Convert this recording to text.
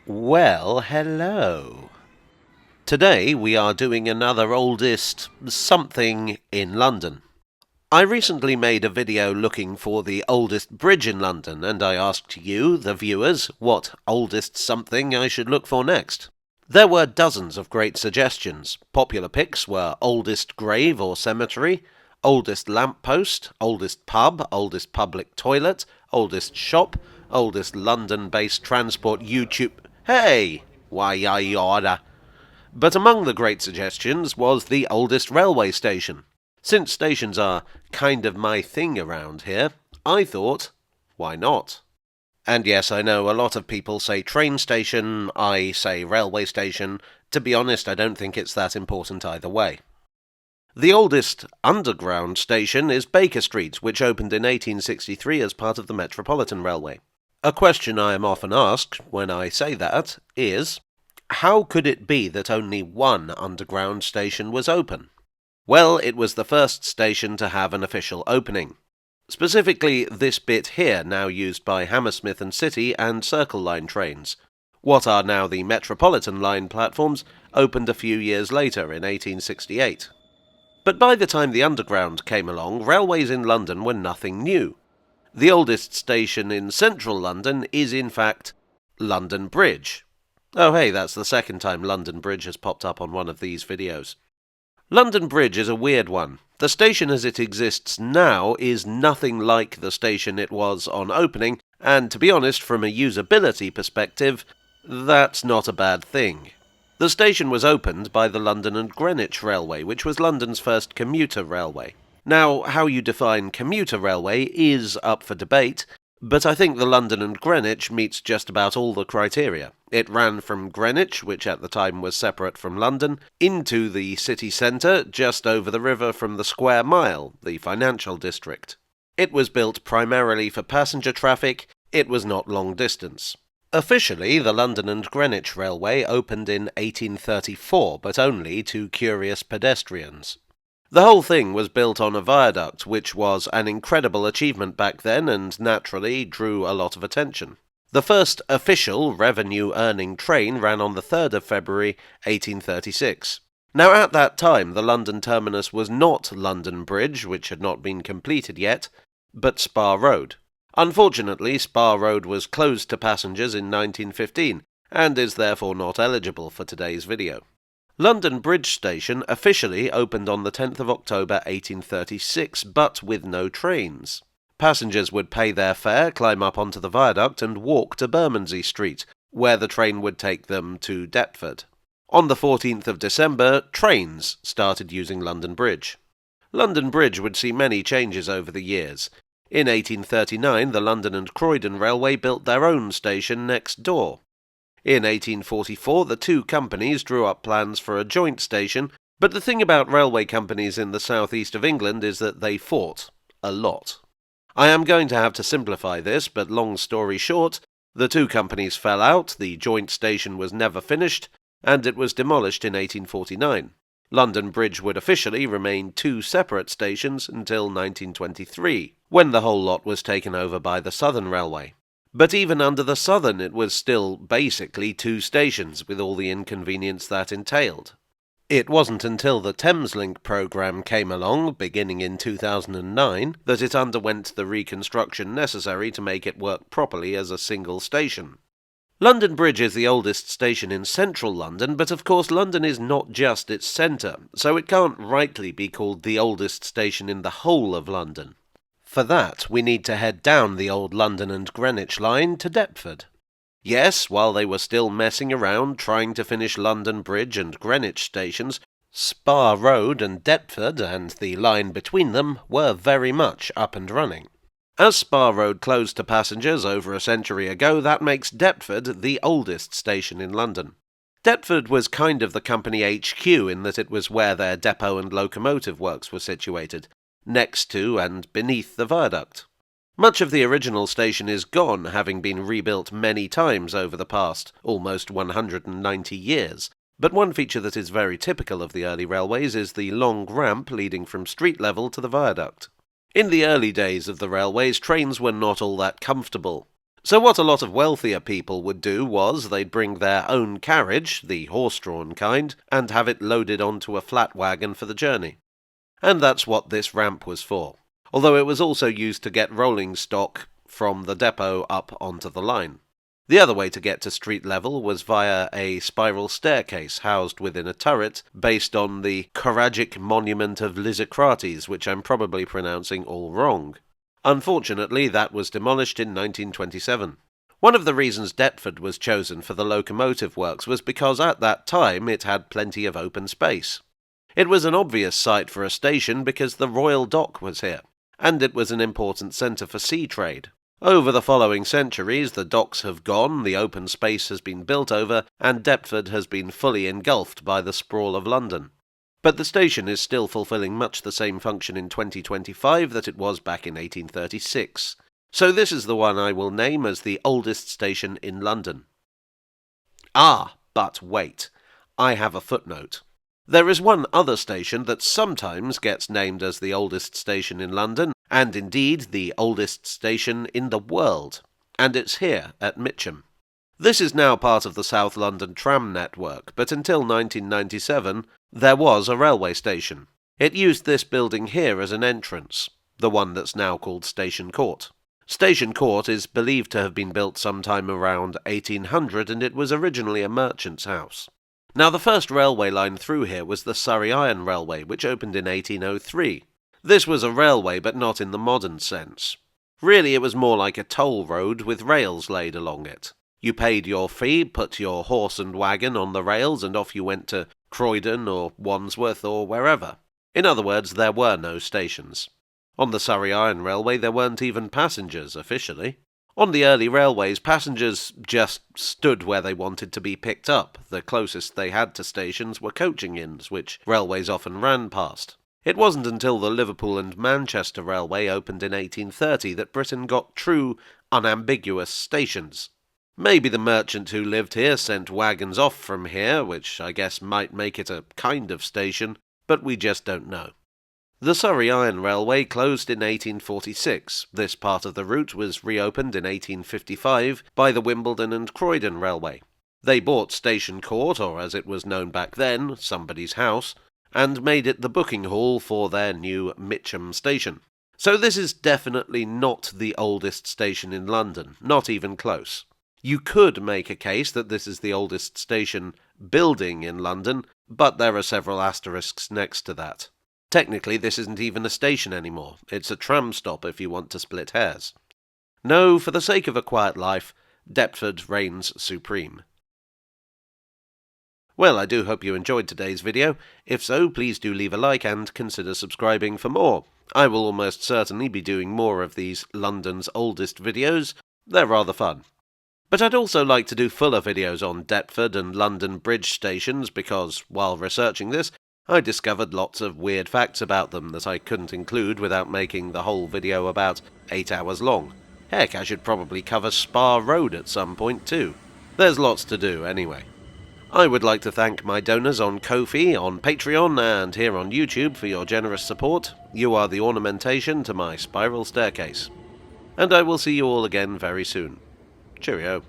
Well, hello. Today we are doing another oldest something in London. I recently made a video looking for the oldest bridge in London, and I asked you, the viewers, what oldest something I should look for next. There were dozens of great suggestions. Popular picks were oldest grave or cemetery, oldest lamppost, oldest pub, oldest public toilet, oldest shop, oldest London-based transport YouTube... Hey! Why, yada. But among the great suggestions was the oldest railway station. Since stations are kind of my thing around here, I thought, why not? And yes, I know a lot of people say train station, I say railway station. To be honest, I don't think it's that important either way. The oldest underground station is Baker Street, which opened in 1863 as part of the Metropolitan Railway. A question I am often asked when I say that is, how could it be that only one underground station was open? Well, it was the first station to have an official opening. Specifically, this bit here, now used by Hammersmith and City and Circle Line trains. What are now the Metropolitan Line platforms opened a few years later in 1868. But by the time the Underground came along, railways in London were nothing new. The oldest station in central London is, in fact, London Bridge. Oh hey, that's the second time London Bridge has popped up on one of these videos. London Bridge is a weird one. The station as it exists now is nothing like the station it was on opening, and to be honest, from a usability perspective, that's not a bad thing. The station was opened by the London and Greenwich Railway, which was London's first commuter railway. Now, how you define commuter railway is up for debate, but I think the London and Greenwich meets just about all the criteria. It ran from Greenwich, which at the time was separate from London, into the city centre, just over the river from the Square Mile, the financial district. It was built primarily for passenger traffic. It was not long distance. Officially, the London and Greenwich Railway opened in 1834, but only to curious pedestrians. The whole thing was built on a viaduct, which was an incredible achievement back then and naturally drew a lot of attention. The first official revenue-earning train ran on the 3rd of February 1836. Now at that time the London terminus was not London Bridge, which had not been completed yet, but Spa Road. Unfortunately, Spa Road was closed to passengers in 1915, and is therefore not eligible for today's video. London Bridge Station officially opened on the 10th of October 1836, but with no trains. Passengers would pay their fare, climb up onto the viaduct and walk to Bermondsey Street, where the train would take them to Deptford. On the 14th of December, trains started using London Bridge. London Bridge would see many changes over the years. In 1839, the London and Croydon Railway built their own station next door. In 1844, the two companies drew up plans for a joint station, but the thing about railway companies in the southeast of England is that they fought a lot. I am going to have to simplify this, but long story short, the two companies fell out, the joint station was never finished, and it was demolished in 1849. London Bridge would officially remain two separate stations until 1923, when the whole lot was taken over by the Southern Railway. But even under the Southern, it was still basically two stations, with all the inconvenience that entailed. It wasn't until the Thameslink programme came along, beginning in 2009, that it underwent the reconstruction necessary to make it work properly as a single station. London Bridge is the oldest station in central London, but of course London is not just its centre, so it can't rightly be called the oldest station in the whole of London. For that, we need to head down the old London and Greenwich line to Deptford. Yes, while they were still messing around trying to finish London Bridge and Greenwich stations, Spa Road and Deptford and the line between them were very much up and running. As Spa Road closed to passengers over a century ago, that makes Deptford the oldest station in London. Deptford was kind of the company HQ in that it was where their depot and locomotive works were situated, next to and beneath the viaduct. Much of the original station is gone, having been rebuilt many times over the past almost 190 years, but one feature that is very typical of the early railways is the long ramp leading from street level to the viaduct. In the early days of the railways, trains were not all that comfortable. So what a lot of wealthier people would do was they'd bring their own carriage, the horse-drawn kind, and have it loaded onto a flat wagon for the journey. And that's what this ramp was for, although it was also used to get rolling stock from the depot up onto the line. The other way to get to street level was via a spiral staircase housed within a turret based on the Choragic Monument of Lysicrates, which I'm probably pronouncing all wrong. Unfortunately, that was demolished in 1927. One of the reasons Deptford was chosen for the locomotive works was because at that time it had plenty of open space. It was an obvious site for a station because the Royal Dock was here, and it was an important centre for sea trade. Over the following centuries, the docks have gone, the open space has been built over, and Deptford has been fully engulfed by the sprawl of London. But the station is still fulfilling much the same function in 2025 that it was back in 1836. So this is the one I will name as the oldest station in London. Ah, but wait. I have a footnote. There is one other station that sometimes gets named as the oldest station in London, and indeed the oldest station in the world, and it's here at Mitcham. This is now part of the South London tram network, but until 1997 there was a railway station. It used this building here as an entrance, the one that's now called Station Court. Station Court is believed to have been built sometime around 1800, and it was originally a merchant's house. Now, the first railway line through here was the Surrey Iron Railway, which opened in 1803. This was a railway, but not in the modern sense. Really, it was more like a toll road with rails laid along it. You paid your fee, put your horse and wagon on the rails, and off you went to Croydon or Wandsworth or wherever. In other words, there were no stations. On the Surrey Iron Railway, there weren't even passengers, officially. On the early railways, passengers just stood where they wanted to be picked up. The closest they had to stations were coaching inns, which railways often ran past. It wasn't until the Liverpool and Manchester Railway opened in 1830 that Britain got true, unambiguous stations. Maybe the merchant who lived here sent wagons off from here, which I guess might make it a kind of station, but we just don't know. The Surrey Iron Railway closed in 1846. This part of the route was reopened in 1855 by the Wimbledon and Croydon Railway. They bought Station Court, or as it was known back then, somebody's house, and made it the booking hall for their new Mitcham station. So this is definitely not the oldest station in London, not even close. You could make a case that this is the oldest station building in London, but there are several asterisks next to that. Technically, this isn't even a station anymore. It's a tram stop if you want to split hairs. No, for the sake of a quiet life, Deptford reigns supreme. Well, I do hope you enjoyed today's video. If so, please do leave a like and consider subscribing for more. I will almost certainly be doing more of these London's oldest videos. They're rather fun. But I'd also like to do fuller videos on Deptford and London Bridge stations because, while researching this, I discovered lots of weird facts about them that I couldn't include without making the whole video about 8 hours long. Heck, I should probably cover Spa Road at some point too. There's lots to do anyway. I would like to thank my donors on Ko-fi, on Patreon, and here on YouTube for your generous support. You are the ornamentation to my spiral staircase. And I will see you all again very soon. Cheerio.